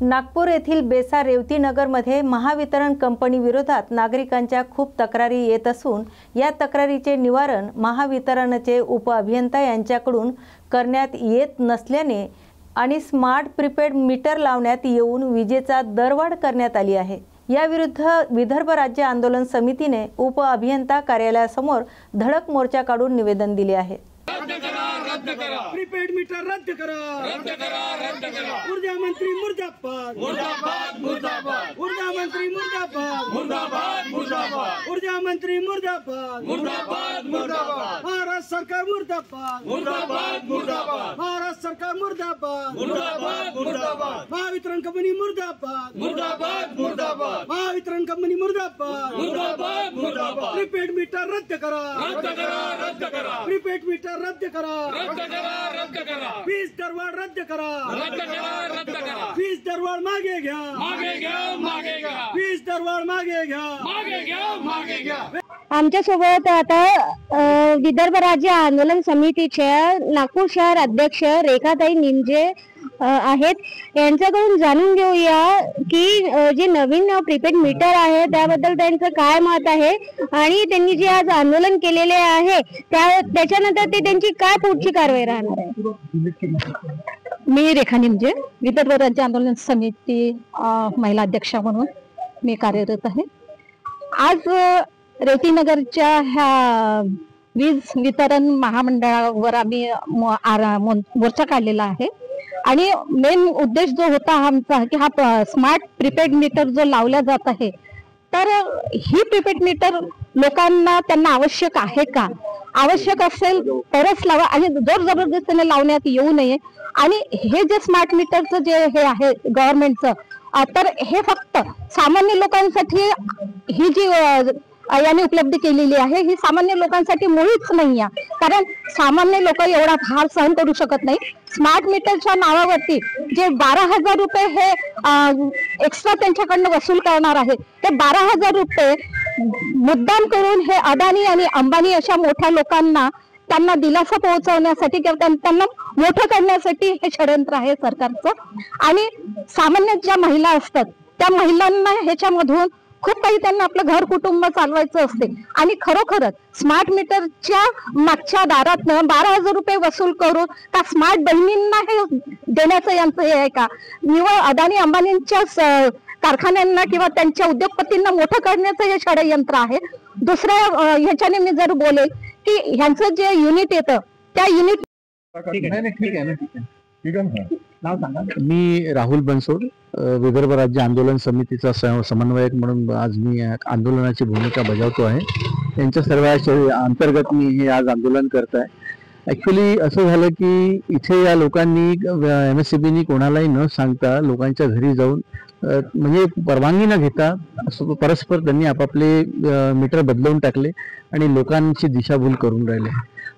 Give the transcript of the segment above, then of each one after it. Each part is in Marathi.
नागपूर येथील बेसा रेवती नगरमध्ये महावितरण कंपनी विरोधात नागरिकांच्या खूप तक्रारी येत असून या तक्रारीचे निवारण महावितरणचे उपअभियंता यांच्याकडून करण्यात येत नसल्याने आणि स्मार्ट प्रीपेड मीटर लावण्यात येऊन विजेचा दरवाढ करण्यात आली आहे। या विरुद्ध विदर्भ राज्य आंदोलन समितीने उपअभियंता कार्यालयासमोर धडक मोर्चा काढून निवेदन दिले आहे। प्रीपेड मीटर रद्द करा, ऊर्जा मंत्री मुर्दाबाद, ऊर्जा मंत्री मुर्दाबाद, ऊर्जा मंत्री मुर्दाबाद, महाराष्ट्र सरकार मुर्दाबाद, महाराष्ट्र सरकार मुर्दाबाद, महावितरण कंपनी मुर्दाबाद, महावितरण कंपनी मुर्दाबाद, प्रीपेड मीटर रद्द करा, प्रीपेड मीटर रद्द करा, वीज दरवाढ रद्द करा, वीज दरवाढ मागे घ्या, वीज दरवाढ मागे घ्या। आमच्या सोबत आता विदर्भ राज्य आंदोलन समितीच्या नागपूर शहर अध्यक्ष रेखाताई निमजे आहेत। यांच्याकडून जाणून घेऊया की जे नवीन प्रीपेड मीटर आहे त्याबद्दल त्यांचं काय मत आहे आणि त्यांनी जे आज आंदोलन केलेले आहे त्याच्यानंतर ते त्यांची काय पुढची कारवाई राहणार आहे। मी रेखा निमजे, विदर्भ राज्य आंदोलन समिती महिला अध्यक्ष म्हणून मी कार्यरत आहे। आज रेवतीनगरच्या ह्या वीज वितरण महामंडळावर आम्ही मोर्चा काढलेला आहे आणि मेन उद्देश जो होता आमचा की हा स्मार्ट प्रीपेड मीटर जो लावला जात आहे तर ही प्रीपेड मीटर लोकांना त्यांना आवश्यक आहे का, आवश्यक असेल तरच लावा आणि जोर जबरदस्तीने लावण्यात येऊ नये। आणि हे जे स्मार्ट मीटरचं जे हे आहे गव्हर्नमेंटचं तर हे फक्त सामान्य लोकांसाठी ही जी याने उपलब्ध केलेली आहे ही सामान्य लोकांसाठी मुळीच नाही आहे, कारण सामान्य लोक एवढा भार सहन करू शकत नाही। स्मार्ट मीटरच्या नावावरती जे 12,000 रुपये हे एक्स्ट्रा त्यांच्याकडनं वसूल करणार आहे ते 12,000 रुपये मुद्दाम करून हे अदानी आणि अंबानी अशा मोठ्या लोकांना त्यांना दिलासा पोहोचवण्यासाठी किंवा त्यांना मोठं करण्यासाठी हे षडयंत्र आहे सरकारचं। आणि सामान्य ज्या महिला असतात त्या महिलांना ह्याच्यामधून खूप काही त्यांना आपलं घर कुटुंब चालवायचं असते आणि खरोखरच स्मार्ट मीटरच्या मागच्या दारातनं 12,000 रुपये वसूल करून का स्मार्ट बहिणींना हे देण्याचं यांचं हे आहे का, निव्वळ अदानी अंबानींच्या कारखान्यांना किंवा त्यांच्या उद्योगपतींना मोठं करण्याचं हे षडयंत्र आहे। दुसऱ्या ह्याच्याने मी जर बोलेल की ह्यांचं जे युनिट येतं त्या युनिट मी राहुल बनसोड, विदर्भ राज्य आंदोलन समितीचा समन्वयक म्हणून आज मी आंदोलनाची भूमिका बजावतो आहे। त्यांच्या सर्व अंतर्गत मी हे आज आंदोलन करत आहे। ऍक्च्युली असं झालं की इथे या लोकांनी MSEBनी कोणालाही न सांगता लोकांच्या घरी जाऊन म्हणजे परवानगी न घेता परस्पर त्यांनी आपापले मीटर बदलवून टाकले आणि लोकांची दिशाभूल करून राहिले।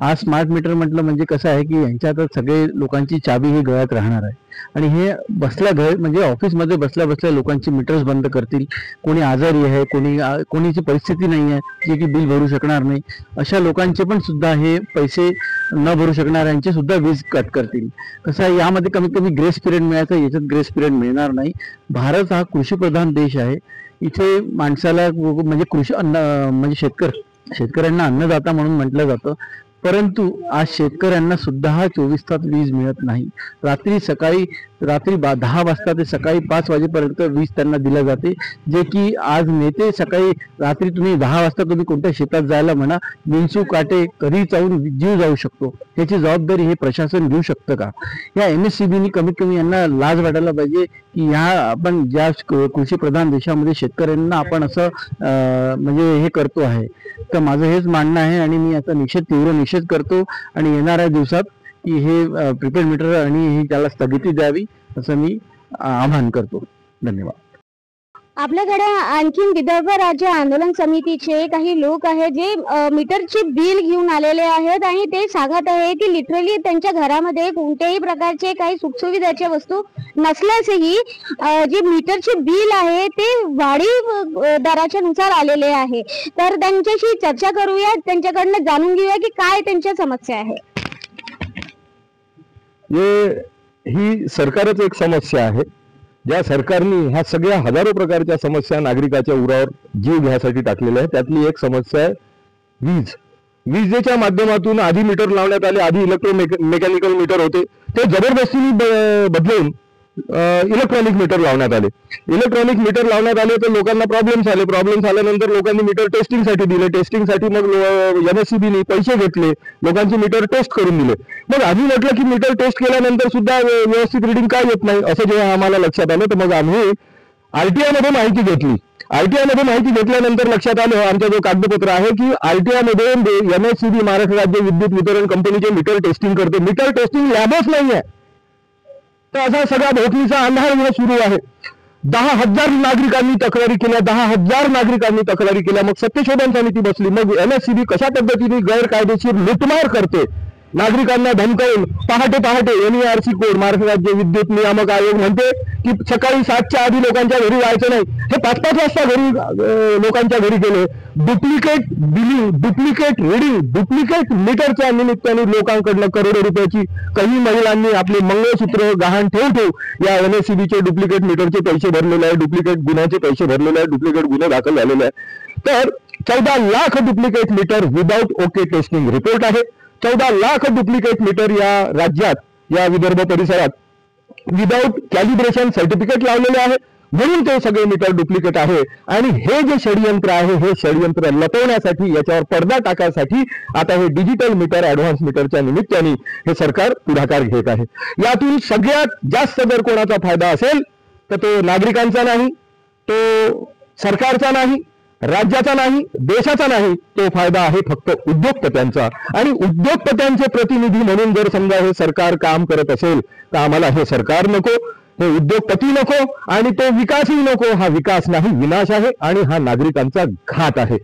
आज स्मार्ट मीटर म्हटलं म्हणजे कसं आहे की यांच्यात सगळे लोकांची चाबी ही गळ्यात राहणार आहे आणि हे बसल्या घर म्हणजे ऑफिसमध्ये बसल्या बसल्या लोकांची मीटर्स बंद करतील। कोणी आजारी आहे, कोणीची परिस्थिती नाही आहे जे की बिल भरू शकणार नाही अशा लोकांचे पण सुद्धा हे पैसे न भरू शकणाऱ्यांचे सुद्धा वीज कट करतील। कसं आहे यामध्ये कमीत कमी ग्रेस पिरियड मिळायचा, याच्यात ग्रेस पिरियड मिळणार नाही। भारत हा कृषीप्रधान देश आहे, इथे माणसाला म्हणजे कृषी अन्न म्हणजे शेतकऱ्यांना अन्नदाता म्हणून म्हटलं जातं, परंतु आज शेतकऱ्यांना सुद्धा 24 तास वीज मिळत नाही। रात्री 10 वाजता ते सकाळी 5 वाजेपर्यंत वीज त्यांना दिल्या जाते, जे की आज नेते सकाळी रात्री तुम्ही 10 वाजता तुम्ही कोणत्या शेतात जायला म्हणा, विंचू काटे कधी चावून जीव जाऊ शकतो, याची जबाबदारी हे प्रशासन घेऊ शकतं का? या MSEBनी कमीत कमी यांना लाज वाटायला पाहिजे की ह्या आपण ज्या कृषी प्रधान देशामध्ये शेतकऱ्यांना आपण असं म्हणजे हे करतो आहे। तर माझं हेच म्हणणं आहे आणि मी याचा तीव्र निषेध करतो आणि येणाऱ्या दिवसात की हे प्रीपेड मीटर आणि ही त्याला स्थगिती द्यावी असं मी आवाहन करतो। धन्यवाद। आपल्याकडे आणखी विदर्भ राज्य आंदोलन समितीचे काही लोक आहेत जे मीटरचे बिल घेऊन आलेले आहेत आणि ते सांगत आहे की लिटरली त्यांच्या घरामध्ये कोणत्याही प्रकारचे काही सुखसुविधाच्या वस्तू नसल्यासही जे मीटरचे बिल आहे ते वाढीव दराच्या नुसार आलेले आहे। तर त्यांच्याशी चर्चा करूया, त्यांच्याकडनं जाणून घेऊया की काय त्यांच्या समस्या आहे। ही सरकारच एक समस्या आहे ज्या सरकारने ह्या सगळ्या हजारो प्रकारच्या समस्या नागरिकाच्या उरावर जीव घ्यायसाठी टाकलेल्या आहे, त्यातली एक समस्या आहे वीज. विजेच्या माध्यमातून आधी मीटर लावण्यात आले. आधी मेकॅनिकल मीटर होते, ते जबरदस्तीने बदलून इलेक्ट्रॉनिक मीटर लावण्यात आले. इलेक्ट्रॉनिक मीटर लावण्यात आले तर लोकांना प्रॉब्लेम्स आले. प्रॉब्लेम्स आल्यानंतर लोकांनी मीटर टेस्टिंगसाठी दिले. टेस्टिंगसाठी मग MSCBने पैसे घेतले, लोकांचे मीटर टेस्ट करून दिले. मग आम्ही म्हटलं की मीटर टेस्ट केल्यानंतर सुद्धा व्यवस्थित रिडिंग काय येत नाही, असं जेव्हा आम्हाला लक्षात आलं तर मग आम्ही RTI मध्ये माहिती घेतली. RTI मध्ये माहिती घेतल्यानंतर लक्षात आलं, आमचा जो कागदपत्र आहे की RTI मध्ये MSCB महाराष्ट्र राज्य विद्युत वितरण कंपनीचे मीटर टेस्टिंग करते. मीटर टेस्टिंग लॅबच नाही आहे. तर असा सगळा भोवतीचा अंधार सुरू आहे. 10,000 नागरिकांनी तक्रारी केल्या. 10,000 नागरिकांनी तक्रारी केल्या. मग सत्यशोधन समिती बसली. मग MSCB कशा पद्धतीने गैरकायदेशीर लुटमार करते, नागरिकांना धमकावून पहाटे NERC कोड महाराष्ट्र राज्य विद्युत नियामक आयोग म्हणते की सकाळी 7च्या आधी लोकांच्या घरी जायचं नाही. हे 5-5 वाजता घरी लोकांच्या घरी गेले. Duplicate billing, duplicate reading, duplicate मीटरच्या निमित्ताने लोकांकडनं करोडो रुपयाची काही महिलांनी आपले मंगळसूत्र गहाण ठेवू या MSCBचे डुप्लिकेट मीटरचे पैसे भरलेले आहे, डुप्लिकेट गुन्ह्याचे पैसे भरलेले आहे, डुप्लिकेट गुन्हे दाखल झालेले आहे. तर 14 lakh duplicate meter without okay testing report आहे. 14 लाख डुप्लिकेट मीटर या राज्यात, या विदर्भ परिसरात विदाऊट कॅलिब्रेशन सर्टिफिकेट लावलेले आहे, म्हणून ते सगळे मीटर डुप्लिकेट आहे. आणि हे जे षडयंत्र आहे, हे षडयंत्र लपवण्यासाठी, याच्यावर पडदा टाकायसाठी आता हे डिजिटल मीटर, ऍडव्हान्स मीटरच्या निमित्ताने हे सरकार पुढाकार घेत आहे. यातून सगळ्यात जास्त जर कोणाचा फायदा असेल तर तो नागरिकांचा नाही, तो सरकारचा नाही, राज्याचा नाही, देशाचा नाही. तो फायदा आहे फक्त उद्योगपत्यांचा. आणि उद्योगपत्यांचे प्रतिनिधी म्हणून जर समजा हे सरकार काम करत असेल तर आम्हाला हे सरकार नको, हे उद्योगपती नको आणि तो विकासही नको. हा विकास नाही, विनाश आहे आणि हा नागरिकांचा घात आहे.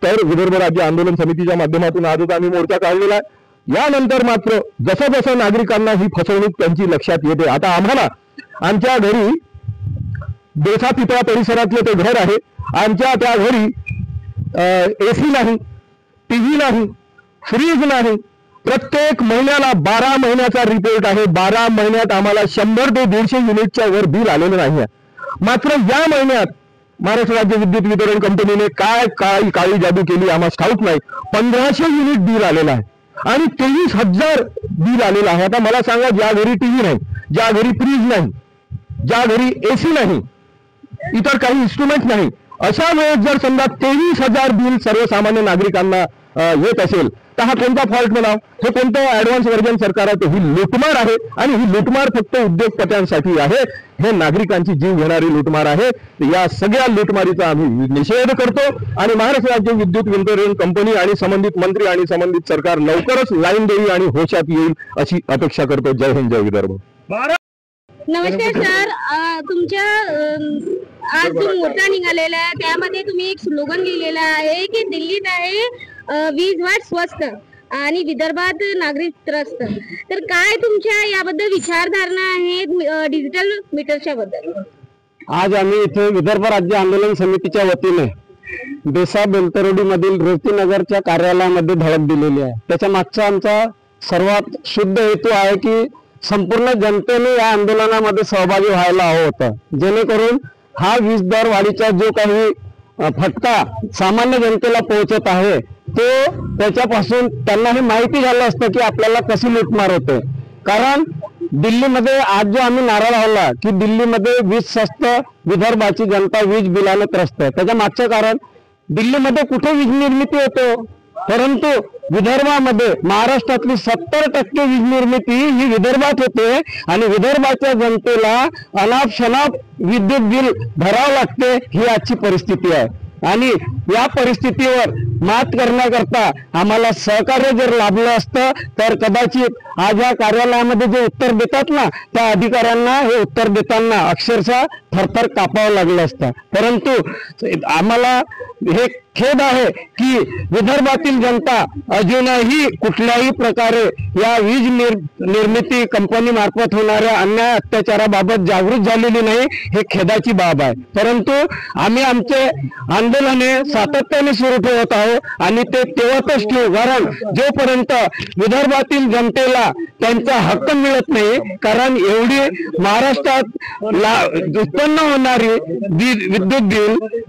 तर विदर्भ राज्य आंदोलन समितीच्या माध्यमातून आजच आम्ही मोर्चा काढलेला आहे. यानंतर मात्र जसं जसं नागरिकांना ही फसवणूक त्यांची लक्षात येते, आता आम्हाला आमच्या घरी देसा पिपळा परिसरातले ते घर आहे, आमच्या त्या घरी AC नाही, TV नाही, फ्रीज नाही. प्रत्येक महिन्याला 12 महिन्याचा रिपोर्ट आहे. 12 महिन्यात आम्हाला 100 ते 150 युनिटच्या वर बिल आलेलं नाही आहे. मात्र या महिन्यात महाराष्ट्र राज्य विद्युत वितरण कंपनीने काय काळी जादू केली आम्हाला ठाऊक नाही. 1500 युनिट बिल आलेलं आहे आणि 23,000 बिल आलेलं आहे. आता मला सांगा, ज्या घरी TV नाही, ज्या घरी फ्रीज नाही, ज्या घरी AC नाही, इतर काही इन्स्ट्रुमेंट नाही, अशा वेळेस जर समजा 23,000 बिल सर्वसामान्य नागरिकांना येत असेल तर हा कोणता फॉल्ट म्हणाव, हे कोणतं ऍडव्हान्स व्हर्जन सरकार आहे? ही लुटमार आहे आणि ही लुटमार फक्त उद्योगपत्यांसाठी आहे. हे नागरिकांची जीव घेणारी लुटमार आहे. या सगळ्या लुटमारीचा आम्ही निषेध करतो आणि महाराष्ट्र राज्य विद्युत वितरण कंपनी आणि संबंधित मंत्री आणि संबंधित सरकार लवकरच लाईन देईल आणि होशात येईल अशी अपेक्षा करतो. जय हिंद, जय विदर्भ. नमस्कार सर, तुमच्या आज जो मोर्चा निघालेला आहे त्यामध्ये तुम्ही एक स्लोगन लिहिलेला आहे की दिल्लीत आहे वीज वाट स्वस्त आणि विदर्भात नागरिक त्रस्त. तर काय तुमच्या याबद्दल विचारधारणा आहे डिजिटल मीटरच्या बद्दल? आज आम्ही इथे विदर्भ राज्य आंदोलन समितीच्या वतीने देसा बेलतरोडी मधील रेवतीनगरच्या कार्यालयामध्ये धडक दिलेली आहे. त्याच्या मागचा आमचा सर्वात शुद्ध हेतू आहे की संपूर्ण जनतेने या आंदोलनामध्ये सहभागी व्हायला हवं होतं, जेणेकरून हा वीज दर वाढीचा जो काही फटका सामान्य जनतेला पोहोचत आहे तो त्याच्यापासून त्यांना हे माहिती झालं असतं की आपल्याला कशी लूटमार होते. कारण दिल्लीमध्ये आज जो आम्ही नारा लावला की दिल्लीमध्ये वीज स्वस्त, विदर्भाची जनता वीज बिलाने त्रस्त, त्याच्या मागचं कारण दिल्लीमध्ये कुठे वीज निर्मिती होतो, परंतु विदर्भामध्ये महाराष्ट्रातली 70% वीज निर्मिती ही विदर्भात होते आणि विदर्भाच्या जनतेला अनाप शनाप विद्युत बिल भरावं लागते. ही आजची परिस्थिती आहे आणि या परिस्थितीवर मात करण्याकरता आम्हाला सहकार्य जर लाभलं असतं तर कदाचित आज या कार्यालयामध्ये जे उत्तर देतात ना त्या अधिकाऱ्यांना हे उत्तर देताना अक्षरशः थरथर कापावं लागलं असतं. परंतु आम्हाला हे खेद आहे की विदर्भातील जनता अजूनही कुठल्याही प्रकारे या वीज निर्मिती कंपनी मार्फत होणाऱ्या अन्याय अत्याचाराबाबत जागृत झालेली नाही, हे खेदाची बाब आहे। परंतु आम्ही आमचे आंदोलने सातत्याने सुरू ठेवत आहोत आणि ते तेव्हाच ठेवू, कारण जोपर्यंत विदर्भातील जनतेला त्यांचा हक्क मिळत नाही, कारण एवढी महाराष्ट्रात उत्पन्न होणारी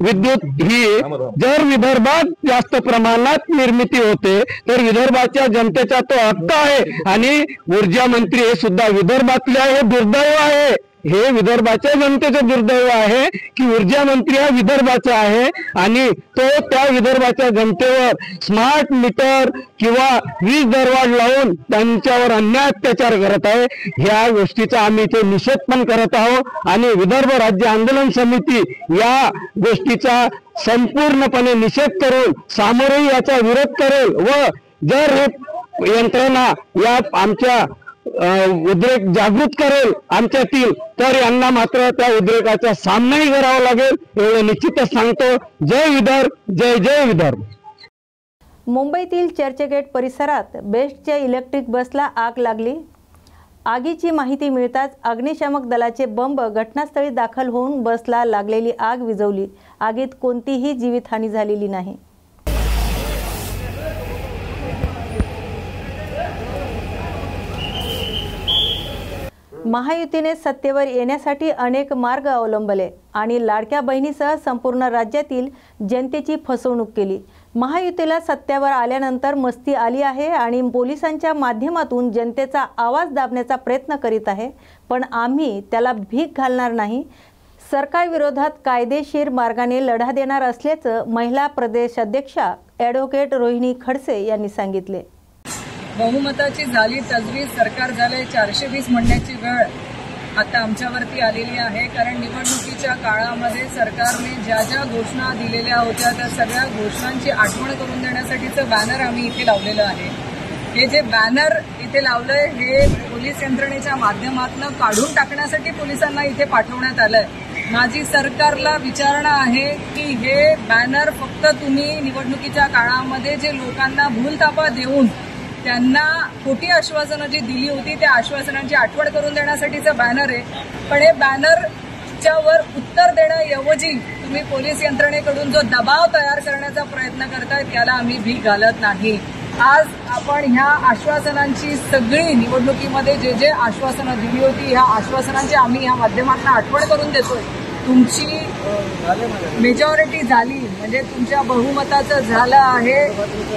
विद्युत ही जर विदर्भात जास्त प्रमाणात निर्मिती होते तर विदर्भाच्या जनतेचा तो हक्क आहे। आणि ऊर्जा मंत्री हे सुद्धा विदर्भातले आहे, दुर्दैव आहे, हे विदर्भाच्या जनतेचं दुर्दैव आहे की ऊर्जा मंत्री हा विदर्भाचा आहे आणि तो त्या विदर्भाच्या जनतेवर स्मार्ट मीटर किंवा वीज दरवाढ लावून त्यांच्यावर अन्याय अत्याचार करत आहे। ह्या गोष्टीचा आम्ही इथे निषेध पण करत आहोत आणि विदर्भ राज्य आंदोलन समिती या गोष्टीचा संपूर्णपणे निषेध करून सामोरही याचा विरोध करेल व जर हे यंत्रणा या आमच्या उद्रेक जागृत करेल आमच्यातील तर यांना मात्र त्या उद्रेकाचा सामनाही करावा लागेल, एवढं निश्चितच सांगतो। जय विदर्भ, जय जय विदर्भ। मुंबईतील चर्चगेट परिसरात बेस्टच्या इलेक्ट्रिक बसला आग लागली। आगीची माहिती मिळताच अग्निशामक दलाचे बंब घटनास्थळी दाखल होऊन बसला लागलेली आग विझवली। आगीत कोणतीही जीवितहानी झालेली नाही। महायुतीने सत्तेवर येण्यासाठी अनेक मार्ग अवलंबले आणि लाडक्या बहिणीसह संपूर्ण राज्यातील जनतेची फसवणूक केली। महायुतीला सत्तेवर आल्यानंतर मस्ती आली आहे आणि पोलिसांच्या माध्यमातून जनतेचा आवाज दाबण्याचा प्रयत्न करीत आहे, पण आम्ही त्याला भीक घालणार नाही। सरकारविरोधात कायदेशीर मार्गाने लढा देणार असल्याचं महिला प्रदेश अध्यक्षा ॲडव्होकेट रोहिणी खडसे यांनी सांगितले। बहुमताची झाली तजवीज, सरकार झाले 420 म्हणण्याची वेळ आता आमच्यावरती आलेली आहे, कारण निवडणुकीच्या काळामध्ये सरकारने ज्या ज्या घोषणा दिलेल्या होत्या त्या सगळ्या घोषणांची आठवण करून देण्यासाठीचं बॅनर आम्ही इथे लावलेलं आहे। हे जे बॅनर इथे लावलंय हे पोलीस यंत्रणेच्या माध्यमातून काढून टाकण्यासाठी पोलिसांना इथे पाठवण्यात आलंय। माझी सरकारला विचारणा आहे की हे बॅनर फक्त तुम्ही निवडणुकीच्या काळामध्ये जे लोकांना भूलथापा देऊन त्यांना खोटी आश्वासनं जी दिली होती त्या आश्वासनांची आठवण करून देण्यासाठीचं बॅनर आहे, पण हे बॅनरच्या वर उत्तर देण्याऐवजी तुम्ही पोलीस यंत्रणेकडून जो दबाव तयार करण्याचा प्रयत्न करताय त्याला आम्ही भीक घालत नाही। आज आपण ह्या आश्वासनांची सगळी निवडणुकीमध्ये जे जे आश्वासनं दिली होती ह्या आश्वासनांची आम्ही ह्या माध्यमातून आठवण करून देतोय। तुमची मेजॉरिटी झाली म्हणजे तुमच्या बहुमताचं झालं आहे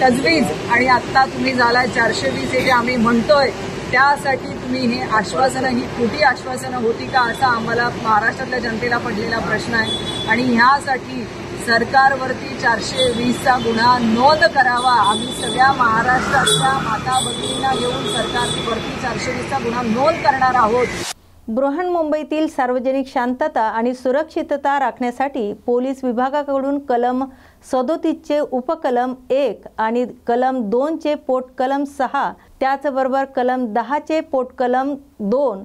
तजवीज आणि आता तुम्ही झालाय 420 हे जे आम्ही म्हणतोय त्यासाठी तुम्ही हे आश्वासनं ही खोटी आश्वासनं होती का असा आम्हाला महाराष्ट्रातल्या जनतेला पडलेला प्रश्न आहे आणि ह्यासाठी सरकारवरती 420चा गुन्हा नोंद करावा। आम्ही सगळ्या महाराष्ट्रातल्या माता भगिनींना घेऊन सरकारवरती 420चा गुन्हा नोंद करणार आहोत। बृहन्मुंबईतील सार्वजनिक शांतता आणि सुरक्षितता राखण्यासाठी पोलीस विभागाकडून कलम 37 चे उपकलम 1 आणि कलम 2 चे पोटकलम 6 त्याचबरोबर कलम 10 चे पोटकलम 2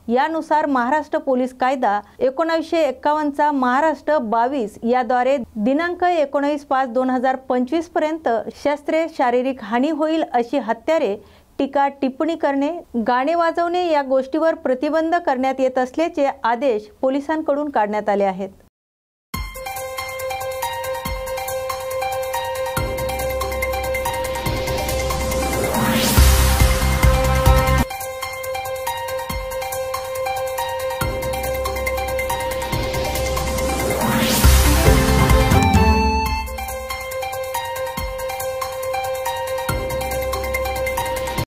यानुसार महाराष्ट्र पोलीस कायदा 1951 चा महाराष्ट्र 22 याद्वारे दिनांक 19/5/2025 पर्यंत शस्त्रे, शारीरिक हानी होईल अशी हत्यारे, टीका टिप्पणी करणे, गाणे वाजवणे या गोष्टीवर प्रतिबंध करण्यात येत असल्याचे आदेश पोलिसांकडून काढण्यात आले आहेत।